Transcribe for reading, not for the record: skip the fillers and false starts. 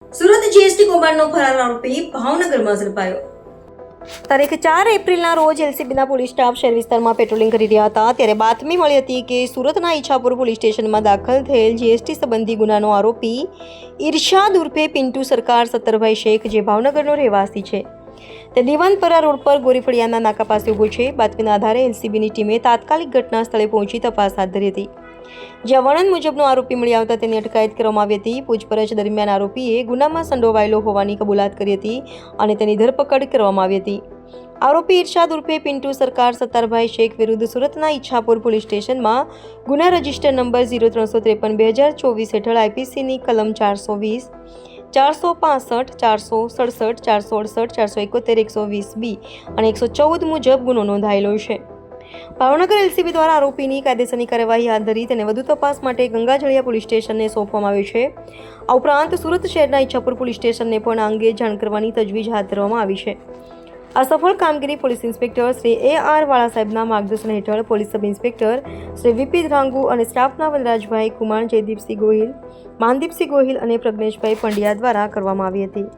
Surat GST કૌભાંડનો ફરાર આરોપી ભાવનગરમાં ઝડપાયો। તારીખ 4 એપ્રિલના રોજ એલસીબીના પોલીસ સ્ટાફ શહેર વિસ્તારમાં પેટ્રોલિંગ કરી રહ્યા હતા ત્યારે બાતમી મળી હતી કે સુરતના ઈચ્છાપુર પોલીસ સ્ટેશનમાં દાખલ થયેલ જીએસટી સંબંધી ગુનાનો આરોપી ઇરશાદ ઉર્ફે પિન્ટુ સરકાર સત્તરભાઈ શેખ, જે ભાવનગરનો રહેવાસી છે, તે દિવાનપરા રોડ પર ગોરીફળિયાના નાકા પાસે ઊભો છે। બાતમીના આધારે એલસીબીની ટીમે તાત્કાલિક ઘટના સ્થળે પહોંચી તપાસ હાથ ધરી હતી, જ્યાં વર્ણન મુજબનો આરોપી મળી આવતા તેની અટકાયત કરવામાં આવી હતી। પૂછપરછ દરમિયાન આરોપીએ ગુનામાં સંડોવાયેલો હોવાની કબૂલાત કરી હતી અને તેની ધરપકડ કરવામાં આવી હતી। આરોપી ઇરશાદ ઉર્ફે પિન્ટુ સરકાર સત્તરભાઈ શેખ વિરુદ્ધ સુરતના ઈચ્છાપુર પોલીસ સ્ટેશનમાં ગુના રજિસ્ટર નંબર 0373/2024 હેઠળ આઈપીસીની કલમ 420, 465, 467, 468, 471, 120B અને 114 મુજબ ગુનો નોંધાયેલો છે। ભાવનગર એલસીબી દ્વારા આરોપીની કાયદેસરની કાર્યવાહી હાથ ધરી તેને વધુ તપાસ માટે ગંગાજળિયા પોલીસ સ્ટેશનને સોંપવામાં આવ્યું છે। આ ઉપરાંત સુરત શહેરના ઈચ્છાપુર પોલીસ સ્ટેશનને પણ આ અંગે જાણ કરવાની તજવીજ હાથ ધરવામાં આવી છે। આ સફળ કામગીરી પોલીસ ઇન્સ્પેક્ટર શ્રી AR વાળા સાહેબના માર્ગદર્શન હેઠળ police sub inspector Shri VP ધ્રાંગુ અને સ્ટાફના વનરાજભાઈ કુમાર, જયદીપસિંહ ગોહિલ, માનદીપસિંહ ગોહિલ અને પ્રજ્ઞેશભાઈ પંડ્યા દ્વારા કરવામાં આવી હતી।